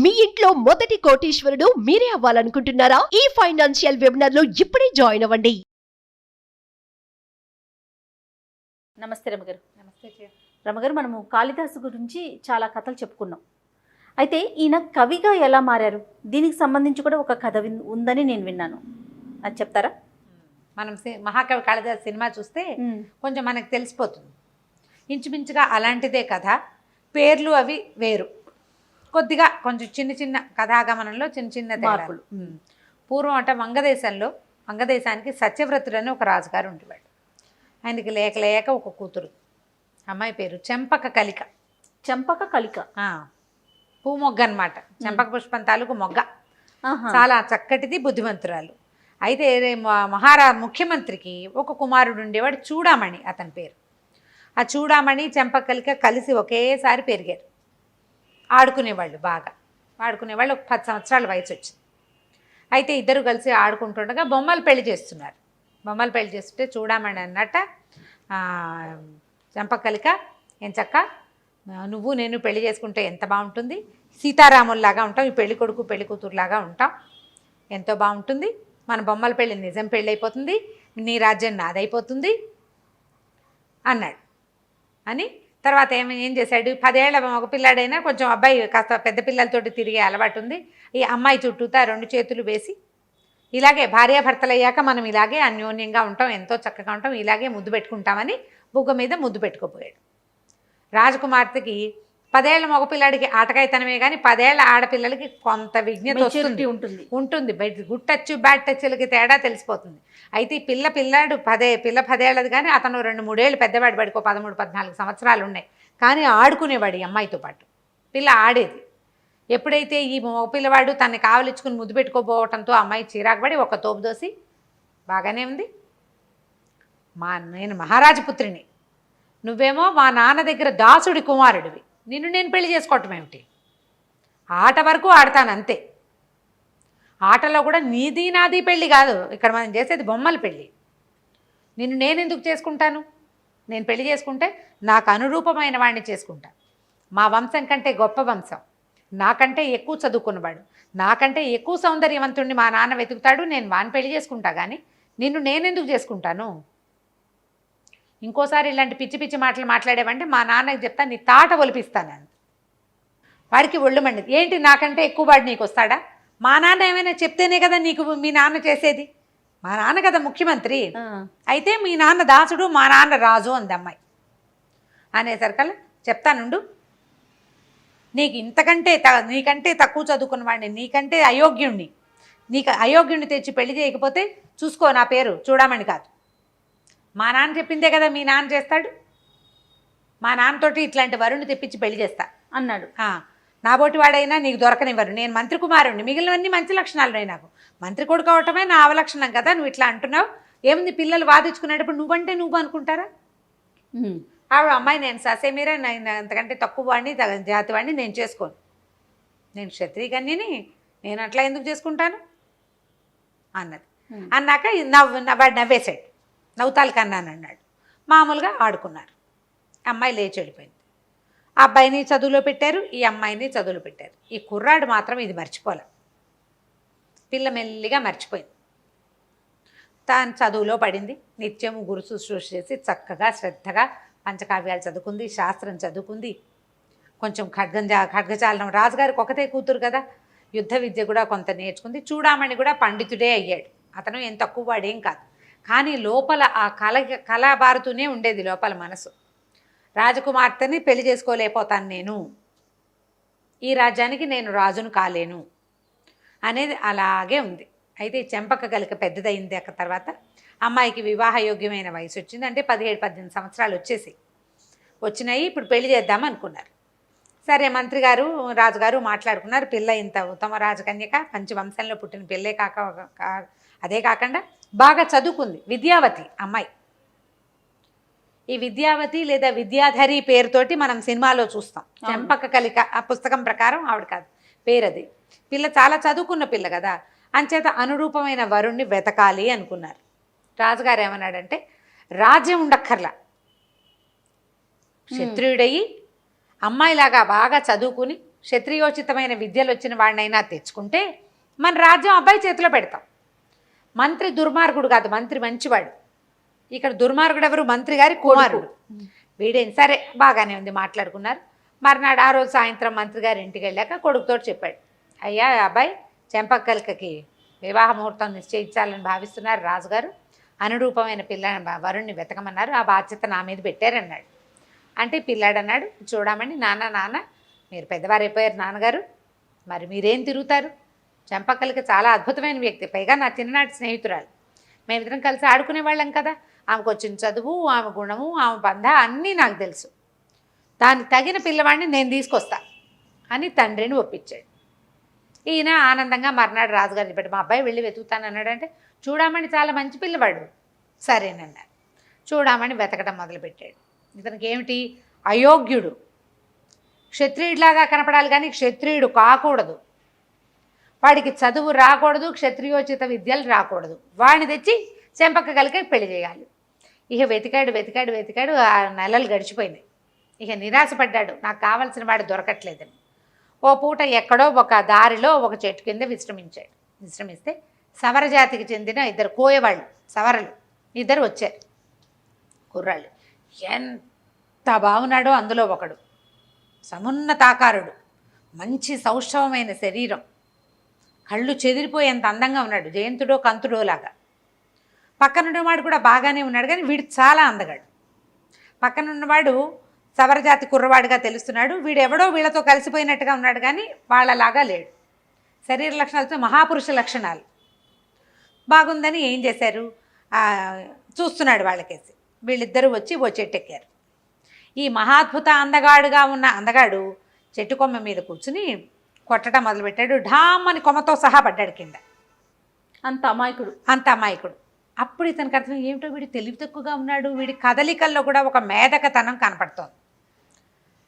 మీ ఇంట్లో మొదటి కోటీశ్వరుడు మీరే అవ్వాలనుకుంటున్నారా? ఈ ఫైనాన్షియల్ వెబినార్ లో ఇప్పుడే జాయిన్ అవ్వండి. నమస్తే రమగారు. నమస్తే. రమగారు, మనము కాళిదాసు గురించి చాలా కథలు చెప్పుకున్నాం. అయితే ఈయన కవిగా ఎలా మారారు? దీనికి సంబంధించి కూడా ఒక కథ ఉందని నేను విన్నాను. అది చెప్తారా? మనం మహాకవి కాళిదాసు సినిమా చూస్తే కొంచెం మనకు తెలిసిపోతుంది. ఇంచుమించుగా అలాంటిదే కథ, పేర్లు అవి వేరు, కొద్దిగా కొంచెం చిన్న చిన్న కథాగమనంలో చిన్న చిన్న మార్పులు. పూర్వం అంటే వంగదేశానికి సత్యవ్రతుడు అని ఒక రాజుగారు ఉండేవాడు. ఆయనకి లేక లేక ఒక కూతురు, అమ్మాయి పేరు చెంపక కలిక. చెంపక కలిక పువ్వు అనమాట. చెంపక పుష్పం తాలూకు మొగ్గ, చాలా చక్కటిది, బుద్ధిమంతురాలు. అయితే ముఖ్యమంత్రికి ఒక కుమారుడు ఉండేవాడు, చూడామణి అతని పేరు. ఆ చూడామణి చెంపక కలిక కలిసి ఒకేసారి పెరిగారు. ఆడుకునేవాళ్ళు, బాగా ఆడుకునేవాళ్ళు. ఒక 10 సంవత్సరాల వయసు వచ్చింది. అయితే ఇద్దరు కలిసి ఆడుకుంటుండగా బొమ్మలు పెళ్లి చేస్తున్నారు. బొమ్మలు పెళ్లి చేస్తుంటే చూడామణి అన్నట్ట, చెంపకలిక ఎంచక్క నువ్వు నేను పెళ్లి చేసుకుంటే ఎంత బాగుంటుంది, సీతారాముల్లాగా ఉంటాం, ఈ పెళ్లి కొడుకు పెళ్లి కూతురులాగా ఉంటాం, ఎంతో బాగుంటుంది, మన బొమ్మల పెళ్ళి నిజం పెళ్ళి అయిపోతుంది, నీ రాజ్యం నాదైపోతుంది అన్నాడు. అని తర్వాత ఏం చేశాడు, 10 ఏళ్ల ఒక పిల్లాడైనా కొంచెం అబ్బాయి కాస్త పెద్ద పిల్లలతోటి తిరిగే అలవాటు ఉంది. ఈ అమ్మాయి చుట్టూతా 2 చేతులు వేసి, ఇలాగే భార్యాభర్తలు అయ్యాక మనం ఇలాగే అన్యోన్యంగా ఉంటాం, ఎంతో చక్కగా ఉంటాం, ఇలాగే ముద్దు పెట్టుకుంటామని బుగ్గ మీద ముద్దు పెట్టుకోపోయాడు. రాజకుమార్తెకి 10 ఏళ్ల మగపిల్లాడికి ఆటకాయతనమే కానీ 10 ఏళ్ల ఆడపిల్లలకి కొంత విజ్ఞత ఉంటుంది. గుడ్ టచ్ బ్యాడ్ టచ్లకి తేడా తెలిసిపోతుంది. అయితే ఈ పిల్లాడు 10 ఏళ్ళది కానీ అతను 2-3 ఏళ్ళు పెద్దవాడు, వాడికి 13-14 సంవత్సరాలు ఉన్నాయి. కానీ ఆడుకునేవాడు ఈ అమ్మాయితో పాటు. పిల్ల ఆడేది. ఎప్పుడైతే ఈ మగపిల్లవాడు తనని కావలించుకుని ముద్దు పెట్టుకోపోవటంతో అమ్మాయి చిరాకుపడి ఒక తోపు దోసి, బాగానే ఉంది, నేను మహారాజపుత్రిని, నువ్వేమో మా నాన్న దగ్గర దాసుడి కుమారుడివి, నిన్ను నేను పెళ్లి చేసుకోవటం ఏమిటి, ఆట వరకు ఆడతాను అంతే, ఆటలో కూడా నీది నాది పెళ్ళి కాదు, ఇక్కడ మనం చేసేది బొమ్మల పెళ్ళి, నిన్ను నేను ఎందుకు చేసుకుంటాను, నేను పెళ్లి చేసుకుంటే నాకు అనురూపమైన వాడిని చేసుకుంటా, మా వంశం కంటే గొప్ప వంశం, నాకంటే ఎక్కువ చదువుకున్నవాడు, నాకంటే ఎక్కువ సౌందర్యవంతుడిని మా నాన్న వెతుకుతాడు, నేను వాడిని పెళ్లి చేసుకుంటా, కానీ నిన్ను నేనెందుకు చేసుకుంటాను, ఇంకోసారి ఇలాంటి పిచ్చి పిచ్చి మాటలు మాట్లాడేవంటే మా నాన్నకి చెప్తా, నీ తాట ఒలిపిస్తాను. వాడికి ఒళ్ళు మండిది. ఏంటి నాకంటే ఎక్కువ వాడు నీకు వస్తాడా, మా నాన్న ఏమైనా చెప్తేనే కదా నీకు మీ నాన్న చేసేది, మా నాన్న కదా ముఖ్యమంత్రి, అయితే మీ నాన్న దాసుడు మా నాన్న రాజు అంది అమ్మాయి. అనేసరికల్లా చెప్తానుండు, నీకు నీకంటే తక్కువ చదువుకున్న వాడిని, నీకంటే అయోగ్యుణ్ణి, నీకు అయోగ్యుణ్ణి తెచ్చి పెళ్లి చేయకపోతే చూసుకో, నా పేరు చూడమని కాదు, మా నాన్న చెప్పిందే కదా మీ నాన్న చేస్తాడు, మా నాన్నతోటి ఇట్లాంటి వరుణ్ణి తెప్పించి పెళ్లి చేస్తా అన్నాడు. నాబోటి వాడైనా నీకు దొరకనివ్వరు, నేను మంత్రి కుమారుణ్ణి, మిగిలినవన్నీ మంచి లక్షణాలు, నాకు మంత్రి కొడుకు అవటమే నా అవలక్షణం కదా, నువ్వు ఇట్లా అంటున్నావు, ఏముంది పిల్లలు వాదించుకునేటప్పుడు నువ్వంటే నువ్వు అనుకుంటారా, ఆవిడ అమ్మాయి నేను ససేమీరా, నేను అంతకంటే తక్కువ వాడిని జాతి వాడిని నేను చేసుకోను, నేను క్షత్రియ కన్యని, నేను అట్లా ఎందుకు చేసుకుంటాను అన్నది. అన్నాక వాడు నవ్వేశాడు, నవ్వుతాలు కన్నాను అన్నాడు. మామూలుగా ఆడుకున్నారు. అమ్మాయి లేచి వెళ్ళిపోయింది. ఆ అబ్బాయిని చదువులో పెట్టారు, ఈ అమ్మాయిని చదువులో పెట్టారు. ఈ కుర్రాడు మాత్రం ఇది మర్చిపోలే, పిల్ల మెల్లిగా మర్చిపోయింది. తాను చదువులో పడింది, నిత్యము గురు శుశ్రూష చేసి చక్కగా శ్రద్ధగా పంచకావ్యాలు చదువుకుంది, శాస్త్రం చదువుకుంది, కొంచెం ఖడ్గచాలనం, రాజుగారికి ఒకతే కూతురు కదా, యుద్ధ విద్య కూడా కొంత నేర్చుకుంది. చూడామణి కూడా పండితుడే అయ్యాడు, అతను ఏం తక్కువ వాడేం కాదు. కానీ లోపల ఆ కళాబారుతూనే ఉండేది లోపల మనసు, రాజకుమార్తెని పెళ్లి చేసుకోలేకపోతాను నేను, ఈ రాజ్యానికి నేను రాజును కాలేను అనేది అలాగే ఉంది. అయితే చెంపక కలిక పెద్దదైంది. తర్వాత అమ్మాయికి వివాహయోగ్యమైన వయసు వచ్చింది, అంటే 17-18 సంవత్సరాలు వచ్చినాయి. ఇప్పుడు పెళ్లి చేద్దాం అనుకున్నారు. సరే, మంత్రి గారు రాజుగారు మాట్లాడుకున్నారు. పిల్ల ఇంత ఉత్తమ రాజకన్యక, మంచి వంశంలో పుట్టిన పిల్లే అదే కాకుండా బాగా చదువుకుంది, విద్యావతి అమ్మాయి. ఈ విద్యావతి లేదా విద్యాధరి పేరుతోటి మనం సినిమాలో చూస్తాం. చెంపక కలిక ఆ పుస్తకం ప్రకారం ఆవిడ కాదు పేరు, అది. పిల్ల చాలా చదువుకున్న పిల్ల కదా, అంచేత అనురూపమైన వరుణ్ణి వెతకాలి అనుకున్నారు. రాజుగారు ఏమన్నాడంటే, రాజ్యం ఉండక్కర్లా, క్షత్రియుడయి అమ్మాయిలాగా బాగా చదువుకుని క్షత్రియోచితమైన విద్యలు వచ్చిన వాడినైనా తెచ్చుకుంటే మన రాజ్యం అబ్బాయి చేతిలో పెడతాం. మంత్రి దుర్మార్గుడు కాదు, మంత్రి మంచివాడు. ఇక్కడ దుర్మార్గుడు ఎవరు? మంత్రి గారి కుమారుడు. వీడేం సరే బాగానే ఉంది, మాట్లాడుకున్నారు. మర్నాడు ఆ రోజు సాయంత్రం మంత్రి గారి ఇంటికి వెళ్ళాక కొడుకుతో చెప్పాడు, అయ్యా అబ్బాయి చెంపక్కలకి వివాహ ముహూర్తం నిశ్చయించాలని భావిస్తున్నారు రాజుగారు, అనురూపమైన వరుణ్ణి వెతకమన్నారు, ఆ బాధ్యత నా మీద పెట్టారన్నాడు. అంటే పిల్లాడు అన్నాడు, చూడమని నాన్న మీరు పెద్దవారైపోయారు నాన్నగారు, మరి మీరేం తిరుగుతారు? చెంపక్కలకి చాలా అద్భుతమైన వ్యక్తి, పైగా నా చిన్ననాటి స్నేహితురాలు, మేమిద్దరం కలిసి ఆడుకునే వాళ్ళం కదా, ఆమెకు వచ్చిన చదువు, ఆమె గుణము, ఆమె బంధ అన్నీ నాకు తెలుసు, దానికి తగిన పిల్లవాడిని నేను తీసుకొస్తా అని తండ్రిని ఒప్పించాడు. ఈయన ఆనందంగా మర్నాడు రాజుగారిని పెట్టి మా అబ్బాయి వెళ్ళి వెతుకుతాను అన్నాడంటే, చూడమని చాలా మంచి పిల్లవాడు, సరేనన్నారు. చూడమని వెతకడం మొదలుపెట్టాడు. ఇతనికి ఏమిటి? అయోగ్యుడు, క్షత్రియుడిలాగా కనపడాలి కానీ క్షత్రియుడు కాకూడదు, వాడికి చదువు రాకూడదు, క్షత్రియోచిత విద్యలు రాకూడదు, వాడిని తెచ్చి చెంపక్క కలికి పెళ్లి చేయాలి. ఇక వెతికాడు. ఆ నెలలు గడిచిపోయినాయి. ఇక నిరాశపడ్డాడు, నాకు కావాల్సిన వాడు దొరకట్లేదని. ఓ పూట ఎక్కడో ఒక దారిలో ఒక చెట్టు కింద విశ్రమిస్తే సవరజాతికి చెందిన ఇద్దరు కోయవాళ్ళు, సవరలు ఇద్దరు వచ్చారు. కుర్రాళ్ళు ఎంత బాగున్నాడో అందులో ఒకడు, సమున్నతాకారుడు, మంచి సౌష్ఠవమైన శరీరం, కళ్ళు చెదిరిపోయేంత అందంగా ఉన్నాడు, జయంతుడో కంతుడో లాగా. పక్కనున్నవాడు కూడా బాగానే ఉన్నాడు కానీ వీడు చాలా అందగాడు. పక్కనున్నవాడు సవరజాతి కుర్రవాడిగా తెలుస్తున్నాడు, వీడెవడో వీళ్ళతో కలిసిపోయినట్టుగా ఉన్నాడు కానీ వాళ్ళలాగా లేడు. శరీర లక్షణాలతో మహాపురుష లక్షణాలు. బాగుందని ఏం చేశారు, చూస్తున్నాడు వాళ్ళకేసి. వీళ్ళిద్దరూ వచ్చి ఓ చెట్టు ఎక్కారు. ఈ మహాద్భుత అందగాడుగా ఉన్న అందగాడు చెట్టు కొమ్మ మీద కూర్చుని కొట్టడం మొదలుపెట్టాడు. ఢామ్ అని కొమ్మతో సహా పడ్డాడు కింద. అంత అమాయకుడు. అప్పుడు ఇతనికి అర్థం, ఏమిటో వీడు తెలివి తక్కువగా ఉన్నాడు, వీడి కదలికల్లో కూడా ఒక మేధకతనం కనపడుతోంది.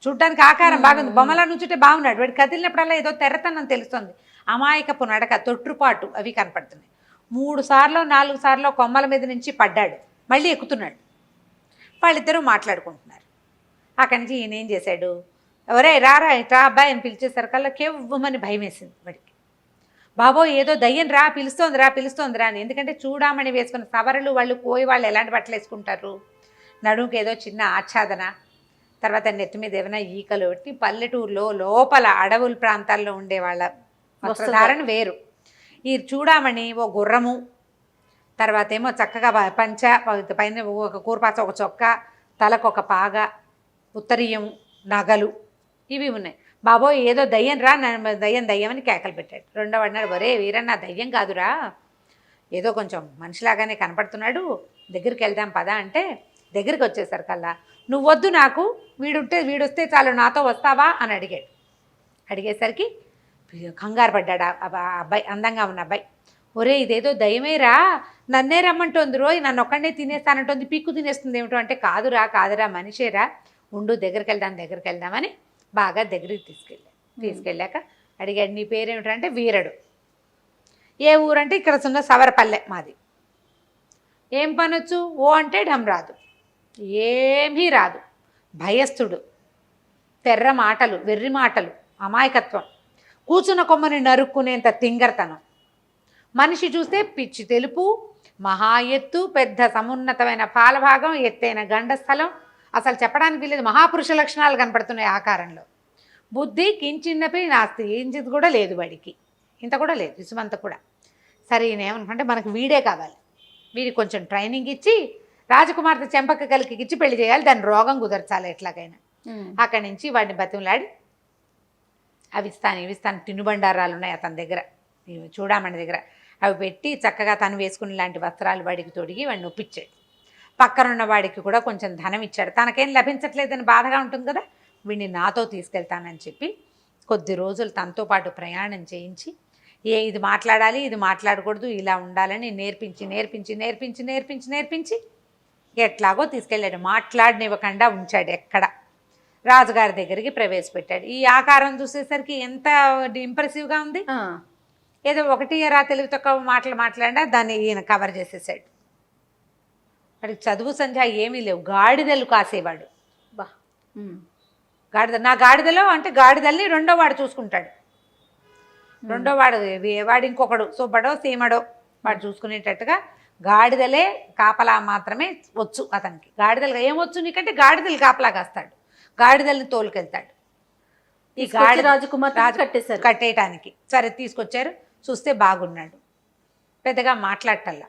చూడ్డానికి ఆకారం బాగుంది, బొమ్మలా నుంచుంటే బాగున్నాడు, వీడు కదిలినప్పుడల్లా ఏదో తెరతనం తెలుస్తుంది, అమాయకపు నడక, తొట్టుపాటు అవి కనపడుతున్నాయి. 3 సార్లు 4 సార్లు కొమ్మల మీద నుంచి పడ్డాడు, మళ్ళీ ఎక్కుతున్నాడు. వాళ్ళిద్దరూ మాట్లాడుకుంటున్నారు. అక్కడి నుంచి ఈయన ఏం చేశాడు, ఎవరే రారా ఇట్రా అబ్బాయి అని పిలిచేసరికల్లా కేవ్వమని భయం వేసింది వాడికి. బాబో ఏదో దయ్యం రా పిలుస్తోందిరా అని. ఎందుకంటే చూడామని వేసుకున్న సవరలు వాళ్ళు కోయి వాళ్ళు ఎలాంటి బట్టలు వేసుకుంటారు, నడుముకి ఏదో చిన్న ఆచ్ఛాదన, తర్వాత నెత్తి మీద ఏమైనా ఈకలు పెట్టి, పల్లెటూరులో లోపల అడవుల ప్రాంతాల్లో ఉండే వాళ్ళ వస్త్రధారణ వేరు. ఈ చూడామణి ఓ గుర్రము, తర్వాత ఏమో చక్కగా పంచ, పైన ఒక కూరపాచ, ఒక చొక్క, తలకు ఒక పాగ, ఉత్తరీయం, నగలు ఇవి ఉన్నాయి. బాబోయ్ ఏదో దయ్యం రా, దయ్యం అని కేకలు పెట్టాడు. రెండో అన్నాడు, ఒరే వీరన్న దయ్యం కాదురా, ఏదో కొంచెం మనిషిలాగానే కనపడుతున్నాడు, దగ్గరికి వెళ్దాం పదా అంటే, దగ్గరికి వచ్చేసరికల్లా నువ్వు వద్దు, నాకు వీడొస్తే చాలు, నాతో వస్తావా అని అడిగాడు. అడిగేసరికి కంగారు పడ్డాడు అబ్బాయి, అందంగా ఉన్న అబ్బాయి. ఒరే ఇదేదో దయ్యమేరా, నన్నే రమ్మంటోంది రోయ్, నన్ను ఒక్కడనే తినేస్తానంటోంది, పిక్కు తినేస్తుంది ఏమిటో అంటే, కాదురా మనిషేరా, ఉండు దగ్గరికి వెళ్దామని బాగా దగ్గరికి తీసుకెళ్ళాక అడిగాడు, నీ పేరేమిటంటే వీరడు. ఏ ఊరంటే ఇక్కడ ఉన్న సవరపల్లె మాది. ఏం పనొచ్చు? ఓ అంటే ఢమ్ రాదు, ఏమీ రాదు, భయస్థుడు, తెర్ర మాటలు, వెర్రి మాటలు, అమాయకత్వం, కూర్చున్న కొమ్మని నరుక్కునేంత తింగరతనం, మనిషి చూస్తే పిచ్చి తెలుపు, మహా ఎత్తు, పెద్ద సమున్నతమైన పాలభాగం, ఎత్తైన గండస్థలం, అసలు చెప్పడానికి వీలేదు, మహాపురుష లక్షణాలు కనపడుతున్నాయి ఆకారంలో. బుద్ధి కించిన్నపై నాస్తి, ఏంచిది కూడా లేదు వాడికి, ఇంత కూడా లేదు, ఇసుమంత కూడా. సరే ఈయనేమనుకుంటే మనకు వీడే కావాలి, వీడికి కొంచెం ట్రైనింగ్ ఇచ్చి రాజకుమార్తె చెంపక్క కలికి ఇచ్చి పెళ్లి చేయాలి, దాని రోగం కుదర్చాలి ఎట్లాగైనా. అక్కడి నుంచి వాడిని బతిమలాడి అవి ఇస్తాను తినుబండారాలు ఉన్నాయి అతని దగ్గర, చూడమని దగ్గర, అవి పెట్టి చక్కగా తను వేసుకునే లాంటి వస్త్రాలు వాడికి తొడిగి వాడిని ఒప్పించాడు. పక్కనున్న వాడికి కూడా కొంచెం ధనం ఇచ్చాడు. తనకేం లభించట్లేదని బాధగా ఉంటుంది కదా, వీడిని నాతో తీసుకెళ్తానని చెప్పి కొద్ది రోజులు తనతో పాటు ప్రయాణం చేయించి, ఇది మాట్లాడాలి, ఇది మాట్లాడకూడదు, ఇలా ఉండాలని నేర్పించి ఎట్లాగో తీసుకెళ్ళాడు. మాట్లాడనివ్వకుండా ఉంచాడు. ఎక్కడ రాజుగారి దగ్గరికి ప్రవేశపెట్టాడు. ఈ ఆకారం చూసేసరికి ఎంత ఇంప్రెసివ్గా ఉంది. ఏదో ఒకటి తెలివి తక్కువ మాటలు మాట్లాడినా దాన్ని ఈయన కవర్ చేసేసాడు. వాడికి చదువు సంధ్య ఏమీ లేవు, గాడిదలు కాసేవాడు. గాడిద నా గాడిదలో అంటే గాడిదల్ని రెండో వాడు చూసుకుంటాడు. రెండో వాడు ఇంకొకడు సుబ్బడో సీమడో వాడు చూసుకునేటట్టుగా గాడిదలే కాపలా మాత్రమే వచ్చు అతనికి. గాడిదలు ఏమొచ్చు నీకంటే గాడిదలు కాపలా కాస్తాడు, గాడిదల్ని తోలుకెళ్తాడు. ఈ గాడి కట్టేశారు. కట్టేయటానికి సరే తీసుకొచ్చారు. చూస్తే బాగున్నాడు, పెద్దగా మాట్లాడటల్లా.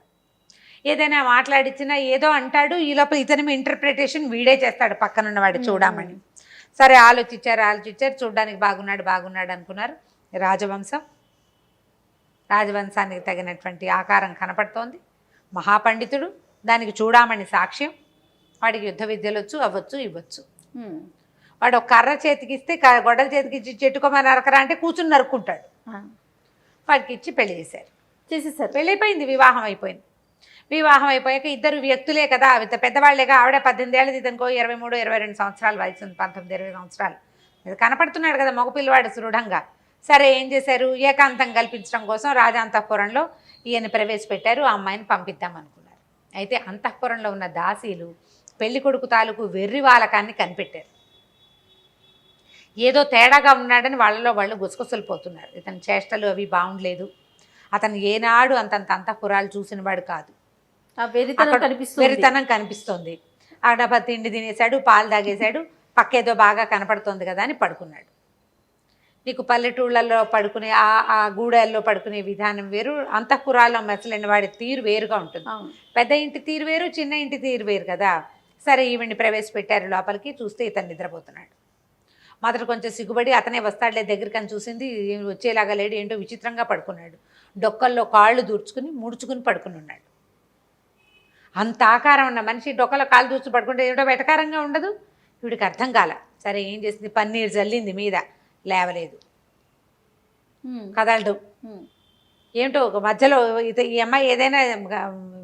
ఏదైనా మాట్లాడిచ్చినా ఏదో అంటాడు, ఈ లోపల ఇతని ఇంటర్ప్రిటేషన్ వీడే చేస్తాడు పక్కనున్నవాడు చూడమని. సరే ఆలోచించారు, చూడడానికి బాగున్నాడు అనుకున్నారు. రాజవంశానికి తగినటువంటి ఆకారం కనపడుతోంది. మహాపండితుడు, దానికి చూడమని సాక్ష్యం. వాడికి యుద్ధ విద్యలు వచ్చు, అవ్వచ్చు ఇవ్వచ్చు. వాడు ఒక కర్ర చేతికిస్తే గొడ్డల చేతికి ఇచ్చి చెట్టుకోమని నరకరా అంటే కూర్చుని నరుక్కుంటాడు. వాడికి ఇచ్చి పెళ్లి చేసేసారు. పెళ్ళి అయిపోయింది, వివాహం అయిపోయింది. వివాహం అయిపోయాక ఇద్దరు వ్యక్తులే కదా, పెద్దవాళ్లేగా. ఆవిడ 18 ఏళ్ళది, ఇతనుకో 23, 22 సంవత్సరాల వయసు ఉంది, 19, 20 సంవత్సరాలు. ఇది కనపడుతున్నాడు కదా మగపిల్లవాడు దృఢంగా. సరే ఏం చేశారు, ఏకాంతం కల్పించడం కోసం రాజాంతఃపురంలో ఈయన ప్రవేశపెట్టారు. ఆ అమ్మాయిని పంపిద్దాం అనుకున్నారు. అయితే అంతఃపురంలో ఉన్న దాసీలు పెళ్లి కొడుకు తాలూకు వెర్రి వాలకాన్ని కనిపెట్టారు. ఏదో తేడాగా ఉన్నాడని వాళ్ళలో వాళ్ళు గుసగుసలు పోతున్నారు. ఇతని చేష్టలు అవి బాగుండలేదు. అతను ఏనాడు అంతంత అంతఃపురాలు చూసిన వాడు కాదు. వెరితనం కనిపిస్తోంది. ఆడ తిండి తినేశాడు, పాలు తాగేశాడు, పక్కేదో బాగా కనపడుతోంది కదా అని పడుకున్నాడు. నీకు పల్లెటూళ్ళల్లో పడుకునే ఆ గూడెల్లో పడుకునే విధానం వేరు, అంతఃపురాల్లో మెసలిన వాడి తీరు వేరుగా ఉంటుంది. పెద్ద ఇంటి తీరు వేరు, చిన్న ఇంటి తీరు వేరు కదా. సరే ఈవిడ్ని ప్రవేశపెట్టారు లోపలికి. చూస్తే ఇతను నిద్రపోతున్నాడు. మొదట కొంచెం సిగ్గుపడి అతనే వస్తాడులే దగ్గరికి అని చూసింది. వచ్చేలాగా లేడు, ఏంటో విచిత్రంగా పడుకున్నాడు. డొక్కల్లో కాళ్ళు దూర్చుకుని ముడుచుకుని పడుకుని ఉన్నాడు. అంత ఆకారం ఉన్న మనిషి డొక్కలో కాళ్ళు దూర్చు పడుకుంటే ఏమిటో వెటకారంగా ఉండదు. వీడికి అర్థం కాల. సరే ఏం చేసింది, పన్నీరు జల్లింది మీద, లేవలేదు, కదలడు. ఏమిటో ఒక మధ్యలో ఈ అమ్మాయి ఏదైనా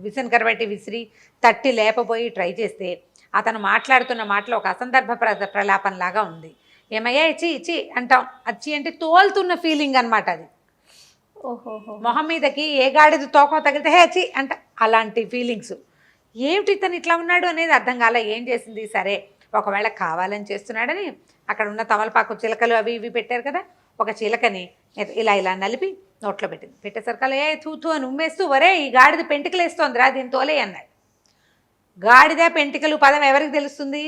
విసన్ కరబెట్టి విసిరి తట్టి లేపబోయి ట్రై చేస్తే అతను మాట్లాడుతున్న మాటలో ఒక అసందర్భ ప్రలాపంలాగా ఉంది. ఏమయ్యా ఇచ్చి ఇచ్చి అంటాం, అచ్చి అంటే తోలుతున్న ఫీలింగ్ అనమాట అది. మొహం మీదకి ఏ గాడిద తోకో తగిలితే హే అచ్చి అంట, అలాంటి ఫీలింగ్స్. ఏమిటి ఇతను ఇట్లా ఉన్నాడు అనేది అర్థం కాల. ఏం చేసింది, సరే ఒకవేళ కావాలని చేస్తున్నాడని అక్కడ ఉన్న తమలపాకు చిలకలు అవి ఇవి పెట్టారు కదా, ఒక చిలకని ఇలా నలిపి నోట్లో పెట్టింది. పెట్టేసరికల్లా ఏ తూతూ అని ఉమ్మేస్తూ, వరే ఈ గాడిద పెంటికలు వేస్తోందిరా, దీని తోలే అన్నాడు. గాడిద పెంటికలు పదం ఎవరికి తెలుస్తుంది,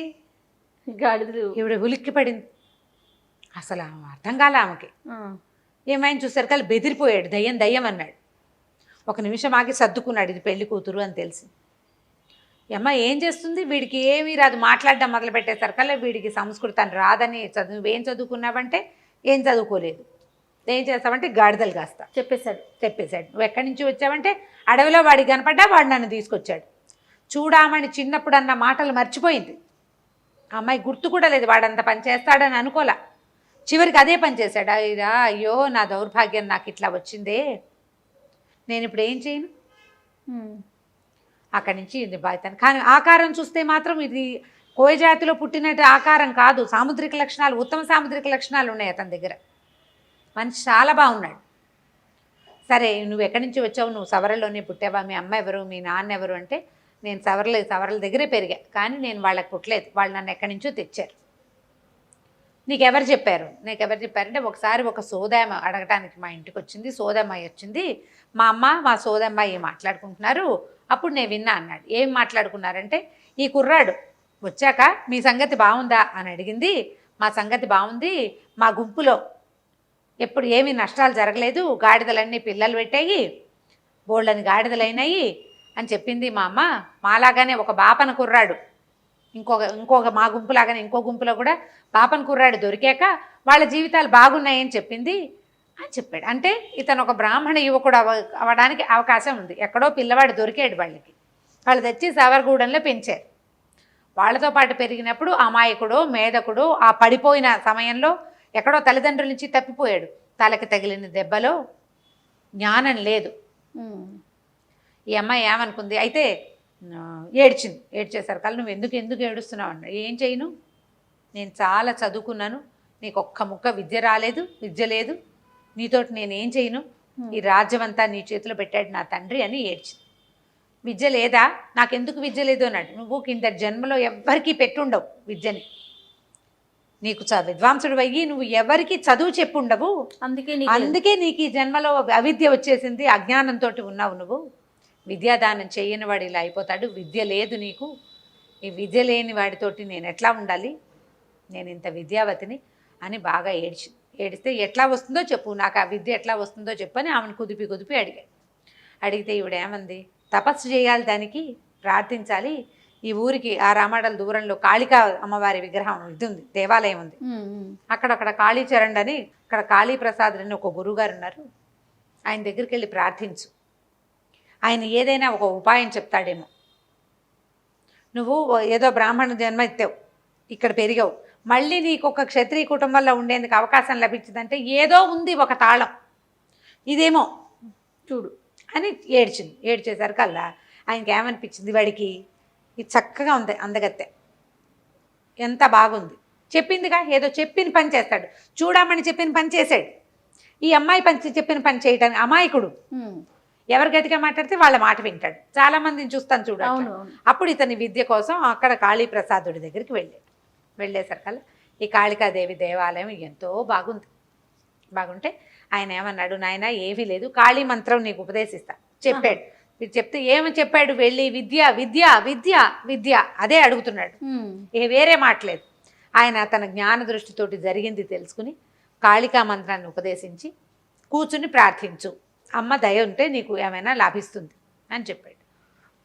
గాడిదలు. ఈవిడ ఉలిక్కి పడింది. అసలు అర్థం కాలే ఆమెకి. ఏమైనా చూసరికల్లా బెదిరిపోయాడు. దయ్యం అన్నాడు. ఒక నిమిషం ఆగి సర్దుకున్నాడు, ఇది పెళ్లి కూతురు అని తెలిసి. అమ్మ ఏం చేస్తుంది, వీడికి ఏమీ రాదు, మాట్లాడడం మొదలు పెట్టేసరికల్లా వీడికి సంస్కృతం రాదని, ఏం చదువుకున్నావంటే ఏం చదువుకోలేదు, ఏం చేస్తావంటే గాడిదలు కాస్తా చెప్పేశాడు. నువ్వు ఎక్కడి నుంచి వచ్చావంటే అడవిలో వాడికి కనపడ్డా వాడు నన్ను తీసుకొచ్చాడు. చూడామని చిన్నప్పుడు అన్న మాటలు మర్చిపోయింది. ఆ అమ్మాయి గుర్తు కూడా లేదు, వాడంత పని చేస్తాడని అనుకోలే. చివరికి అదే పని చేశాడు. అయ్యో నా దౌర్భాగ్యం, నాకు ఇట్లా వచ్చిందే, నేను ఇప్పుడు ఏం చేయను. అక్కడి నుంచి ఇది బాధ్యత. కానీ ఆకారం చూస్తే మాత్రం ఇది కోయ జాతిలో పుట్టినట్టు ఆకారం కాదు. సాముద్రిక లక్షణాలు, ఉత్తమ సాముద్రిక లక్షణాలు ఉన్నాయి అతని దగ్గర. మనిషి చాలా బాగున్నాడు. సరే నువ్వు ఎక్కడి నుంచి వచ్చావు, నువ్వు సవరలోనే పుట్టావా, మీ అమ్మ ఎవరు, మీ నాన్న ఎవరు అంటే, నేను సవరల దగ్గరే పెరిగా, కానీ నేను వాళ్ళకి పుట్టలేదు, వాళ్ళు నన్ను ఎక్కడి నుంచో తెచ్చారు. నీకెవరు చెప్పారంటే, ఒకసారి ఒక సోదమ్మ అడగటానికి మా ఇంటికి వచ్చింది. సోదమ్మాయి వచ్చింది, మా అమ్మ మా సోదమ్మాయి మాట్లాడుకుంటున్నారు, అప్పుడు నేను విన్నా అన్నాడు. ఏం మాట్లాడుకున్నారంటే, ఈ కుర్రాడు వచ్చాక మీ సంగతి బాగుందా అని అడిగింది. మా సంగతి బాగుంది, మా గుంపులో ఎప్పుడు ఏమీ నష్టాలు జరగలేదు, గాడిదలన్నీ పిల్లలు పెట్టాయి, బోళ్ళని గాడిదలైనాయి అని చెప్పింది మా అమ్మ. మాలాగానే ఒక బాపన కుర్రాడు, ఇంకొక మా గుంపులాగానే ఇంకో గుంపులో కూడా బాపన కుర్రాడు దొరికాక వాళ్ళ జీవితాలు బాగున్నాయని చెప్పింది అని చెప్పాడు. అంటే ఇతను ఒక బ్రాహ్మణ యువకుడు అవ్వడానికి అవకాశం ఉంది. ఎక్కడో పిల్లవాడు దొరికాడు వాళ్ళకి, వాళ్ళు తెచ్చి సవర్గూడెంలో పెంచారు. వాళ్ళతో పాటు పెరిగినప్పుడు అమాయకుడు మేధకుడు ఆ పడిపోయిన సమయంలో ఎక్కడో తల్లిదండ్రుల నుంచి తప్పిపోయాడు. తలకి తగిలిన దెబ్బలో జ్ఞానం లేదు. ఈ అమ్మాయి ఏమనుకుంది అయితే ఏడ్చేసరికి నువ్వు ఎందుకు ఏడుస్తున్నావు అన్నాడు. ఏం చేయను, నేను చాలా చదువుకున్నాను, నీకు ఒక్క ముక్క విద్య లేదు, నీతోటి నేనేం చేయను, ఈ రాజ్యమంతా నీ చేతిలో పెట్టాడు నా తండ్రి అని ఏడ్చింది. విద్య లేదా, నాకెందుకు విద్య లేదు అన్నాడు. నువ్వు కింద జన్మలో ఎవ్వరికీ పెట్టుండవు విద్యని, నీకు విద్వాంసుడు అయ్యి నువ్వు ఎవరికి చదువు చెప్పుండవు, అందుకే నీకు ఈ జన్మలో అవిద్య వచ్చేసింది, అజ్ఞానంతో ఉన్నావు నువ్వు. విద్యాదానం చేయని వాడు ఇలా అయిపోతాడు, విద్య లేదు నీకు, ఈ విద్య లేని వాడితోటి నేను ఎట్లా ఉండాలి, నేను ఇంత విద్యావతిని అని బాగా ఏడిస్తే ఎట్లా వస్తుందో చెప్పు, నాకు ఆ విద్య ఎట్లా వస్తుందో చెప్పు అని ఆమెను కుదిపి అడిగాడు. అడిగితే ఈవిడేమంది, తపస్సు చేయాలి, దానికి ప్రార్థించాలి, ఈ ఊరికి 6 ఆమడల దూరంలో కాళికా అమ్మవారి విగ్రహం ఇది ఉంది, దేవాలయం ఉంది, అక్కడ కాళీచరణ్ అని, అక్కడ కాళీప్రసాద్ అని ఒక గురువుగారు ఉన్నారు, ఆయన దగ్గరికి వెళ్ళి ప్రార్థించు, ఆయన ఏదైనా ఒక ఉపాయం చెప్తాడేమో. నువ్వు ఏదో బ్రాహ్మణ జన్మ ఎత్తావు, ఇక్కడ పెరిగావు, మళ్ళీ నీకు ఒక క్షత్రియ కుటుంబంలో ఉండేందుకు అవకాశం లభించిందంటే ఏదో ఉంది ఒక తాళం, ఇదేమో చూడు అని ఏడ్చేసరికల్లా ఆయనకి ఏమనిపించింది, వాడికి ఇది చక్కగా ఉంది, అందగత్తె ఎంత బాగుంది, చెప్పిందిగా ఏదో చెప్పిన పని చేస్తాడు, చూడమని చెప్పిన పని చేశాడు. ఈ అమ్మాయి చెప్పిన పని చేయటానికి అమాయకుడు, ఎవరు గట్టిగా మాట్లాడితే వాళ్ళ మాట వింటాడు. చాలా మందిని చూస్తాను చూడండి. అప్పుడు ఇతని విద్య కోసం అక్కడ కాళీప్రసాదుడి దగ్గరికి వెళ్ళేసరికల్లా ఈ కాళికాదేవి దేవాలయం ఎంతో బాగుంటే ఆయన ఏమన్నాడు, నాయన ఏమీ లేదు, కాళీ మంత్రం నీకు ఉపదేశిస్తా చెప్పాడు. మీరు చెప్తే ఏమని చెప్పాడు, వెళ్ళి విద్య విద్య విద్య విద్య అదే అడుగుతున్నాడు, వేరే మాట్లేదు. ఆయన తన జ్ఞాన దృష్టితోటి జరిగింది తెలుసుకుని కాళికా మంత్రాన్ని ఉపదేశించి కూర్చుని ప్రార్థించు, అమ్మ దయ ఉంటే నీకు ఏమైనా లాభిస్తుంది అని చెప్పాడు.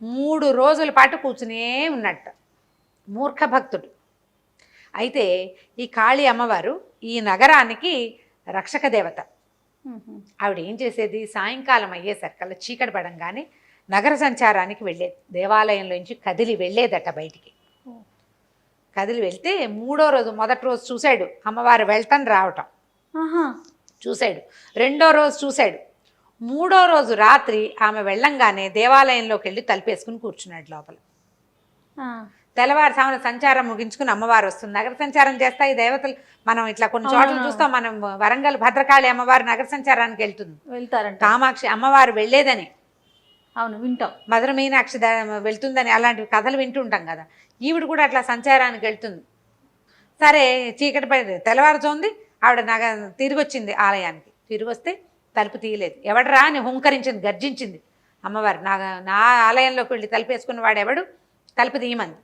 3 రోజుల పాటు కూర్చునే ఉన్నట్ట, మూర్ఖ భక్తుడు. అయితే ఈ కాళీ అమ్మవారు ఈ నగరానికి రక్షక దేవత. ఆవిడ ఏం చేసేది, సాయంకాలం అయ్యేసరికల్లా చీకటి పడంగానే నగర సంచారానికి వెళ్ళేది, దేవాలయంలోంచి కదిలి వెళ్ళేదట బయటికి. కదిలి వెళ్తే 3వ రోజు, మొదటి రోజు చూశాడు అమ్మవారు వెళ్ళటం రావటం చూశాడు, 2వ రోజు చూశాడు, 3వ రోజు రాత్రి ఆమె వెళ్ళంగానే దేవాలయంలోకి వెళ్ళి తలుపేసుకుని కూర్చున్నాడు లోపల. తెల్లవారుసామున సంచారం ముగించుకుని అమ్మవారు వస్తుంది, నగర సంచారం చేస్తా ఈ దేవతలు. మనం ఇట్లా కొన్ని చోట్ల చూస్తాం, మనం వరంగల్ భద్రకాళి అమ్మవారు నగర సంచారానికి వెళ్తారంట, కామాక్షి అమ్మవారు వెళ్ళేదని, అవును వింటాం, మధుర మీనాక్షి వెళ్తుందని అలాంటివి కథలు వింటుంటాం కదా. ఈవిడ కూడా అట్లా సంచారానికి వెళ్తుంది. సరే చీకటి పడి తెల్లవారుతోంది, ఆవిడ తిరిగి వచ్చింది ఆలయానికి. తిరిగి వస్తే తలుపు తీయలేదు. ఎవడరా అని హుంకరించింది, గర్జించింది అమ్మవారు. నా ఆలయంలోకి వెళ్ళి తలుపు వేసుకున్న వాడు ఎవడు, తలుపు తీయమంది.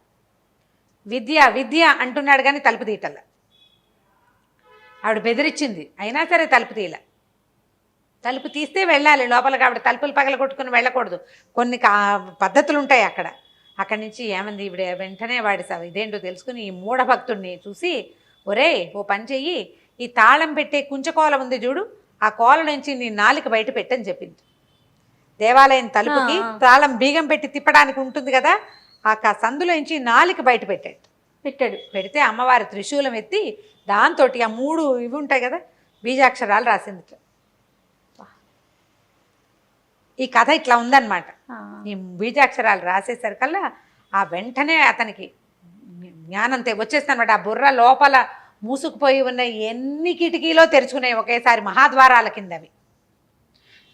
విద్య విద్య అంటున్నాడు కానీ తలుపు తీయటల్లా. ఆవిడ బెదిరించింది, అయినా సరే తలుపు తీయలే. తలుపు తీస్తే వెళ్ళాలి లోపలికి, ఆవిడ తలుపులు పగల కొట్టుకుని వెళ్ళకూడదు, కొన్ని పద్ధతులు ఉంటాయి అక్కడ. అక్కడి నుంచి ఏమంది ఈవిడ, వెంటనే వాడి ఇదేంటో తెలుసుకుని ఈ మూఢభక్తుడిని చూసి, ఒరే ఓ పని చెయ్యి, ఈ తాళం పెట్టే కుంచకోల ఉంది చూడు, ఆ కోల నుంచి నీ నాలుక బయట పెట్టని చెప్పింది. దేవాలయం తలుపుకి తాళం బీగం పెట్టి తిప్పడానికి ఉంటుంది కదా, ఆ సందులోంచి నాలుక బయట పెట్టాడు. పెడితే అమ్మవారి త్రిశూలం ఎత్తి దాంతో ఆ 3 ఇవి ఉంటాయి కదా బీజాక్షరాలు రాసింది. ఈ కథ ఇట్లా ఉందన్నమాట. ఈ బీజాక్షరాలు రాసేసరికల్లా ఆ వెంటనే అతనికి జ్ఞానం వచ్చేస్తుందన్నమాట. ఆ బుర్ర లోపల మూసుకుపోయి ఉన్న ఎన్ని కిటికీలో తెరుచుకున్నాయి ఒకేసారి, మహాద్వారాల కింద అవి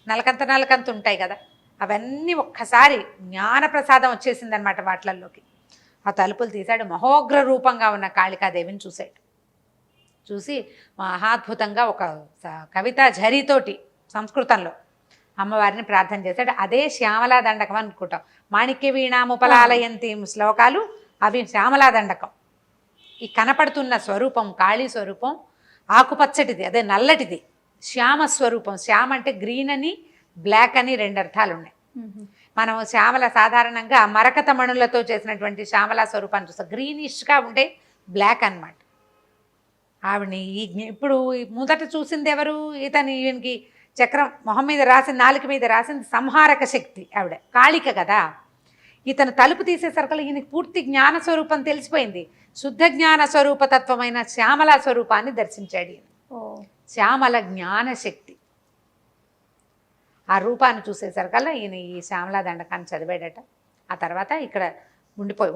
నలకంత ఉంటాయి కదా, అవన్నీ ఒక్కసారి జ్ఞానప్రసాదం వచ్చేసిందనమాట వాటిల్లోకి. ఆ తలుపులు తీశాడు, మహోగ్ర రూపంగా ఉన్న కాళికాదేవిని చూశాడు. చూసి మహాద్భుతంగా ఒక కవితా ఝరీతోటి సంస్కృతంలో అమ్మవారిని ప్రార్థన చేశాడు. అదే శ్యామలా దండకం అనుకుంటాం. మాణిక్య వీణాముపలాలయంతి శ్లోకాలు అవి శ్యామలా దండకం. ఈ కనపడుతున్న స్వరూపం కాళీ స్వరూపం ఆకుపచ్చటిది, అదే నల్లటిది శ్యామ స్వరూపం. శ్యామ అంటే గ్రీన్ అని బ్లాక్ అని 2 అర్థాలు ఉన్నాయి. మనం శ్యామల సాధారణంగా మరకత మణులతో చేసినటువంటి శ్యామలా స్వరూపాన్ని చూస్తాం, గ్రీనిష్గా ఉండే బ్లాక్ అన్నమాట. ఆవిడని ఇప్పుడు మొదట చూసింది ఎవరు, ఈయనకి చక్రం మొహం మీద రాసింది, నాలుక మీద రాసింది సంహారక శక్తి ఆవిడ, కాళిక కదా. ఇతను తలుపు తీసేసరికి ఈయనకి పూర్తి జ్ఞాన స్వరూపం తెలిసిపోయింది. శుద్ధ జ్ఞాన స్వరూపతత్వమైన శ్యామలా స్వరూపాన్ని దర్శించాడు ఈయన. శ్యామల జ్ఞానశక్తి ఆ రూపాన్ని చూసేసరికల్లా ఈయన ఈ శ్యామలా దండకాన్ని చదివాడట. ఆ తర్వాత ఇక్కడ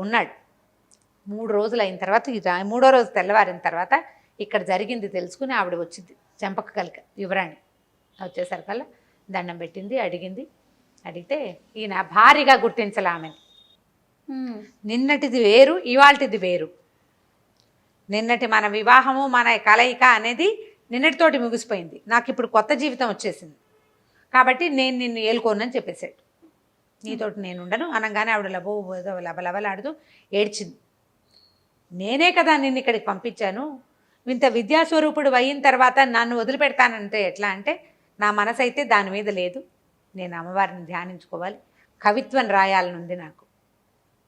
ఉన్నాడు 3 రోజులు అయిన తర్వాత, 3వ రోజు తెల్లవారిన తర్వాత ఇక్కడ జరిగింది తెలుసుకుని ఆవిడ వచ్చింది చెంపక కలిక యువరాణి. వచ్చేసరికల్లా దండం పెట్టింది, అడిగితే ఈయన భారీగా గుర్తించాలి ఆమెని. నిన్నటిది వేరు, ఇవాళటిది వేరు. నిన్నటి మన వివాహము మన కలయిక అనేది నిన్నటితోటి ముగిసిపోయింది. నాకు ఇప్పుడు కొత్త జీవితం వచ్చేసింది కాబట్టి నేను నిన్ను ఏలుకోనని చెప్పేశాడు. నీతోటి నేను ఉండను అనగానే ఆవిడ లబలబలాడుతూ ఏడ్చింది. నేనే కదా నిన్ను ఇక్కడికి పంపించాను, ఇంత విద్యాస్వరూపుడు అయిన తర్వాత నన్ను వదిలిపెడతానంటే ఎట్లా అంటే, నా మనసు అయితే దాని మీద లేదు. నేను అమ్మవారిని ధ్యానించుకోవాలి, కవిత్వం రాయాలనుంది నాకు,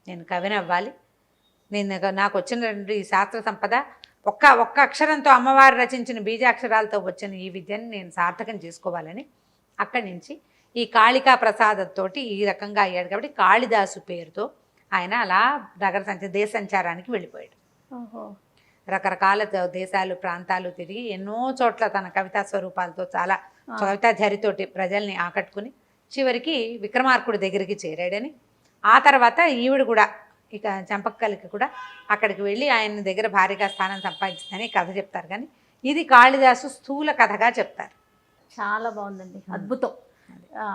నేను కవిని అవ్వాలి, నాకు వచ్చిన ఈ శాస్త్ర సంపద ఒక్క అక్షరంతో అమ్మవారు రచించిన బీజాక్షరాలతో వచ్చిన ఈ విద్యను నేను సార్థకం చేసుకోవాలని అక్కడి నుంచి ఈ కాళికా ప్రసాదంతో ఈ రకంగా అయ్యాడు. కాబట్టి కాళిదాసు పేరుతో ఆయన అలా దేశ సంచారానికి వెళ్ళిపోయాడు. రకరకాల దేశాలు ప్రాంతాలు తిరిగి ఎన్నో చోట్ల తన కవితా స్వరూపాలతో చాలా కవితాధరితోటి ప్రజల్ని ఆకట్టుకుని చివరికి విక్రమార్కుడి దగ్గరికి చేరాడని, ఆ తర్వాత ఈవిడ కూడా ఇక చంపక్కలకి కూడా అక్కడికి వెళ్ళి ఆయన దగ్గర భారీగా స్థానం సంపాదించిందని కథ చెప్తారు. కానీ ఇది కాళిదాసు స్థూల కథగా చెప్తారు. చాలా బాగుందండి, అద్భుతం.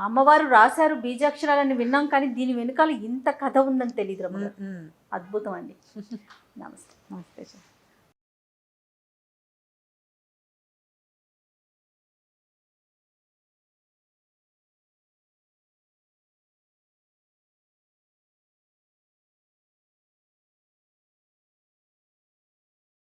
అమ్మవారు రాశారు బీజాక్షరాలని విన్నాం, కానీ దీని వెనకాల ఇంత కథ ఉందని తెలియదు. అద్భుతం అండి. నమస్తే. నమస్తే.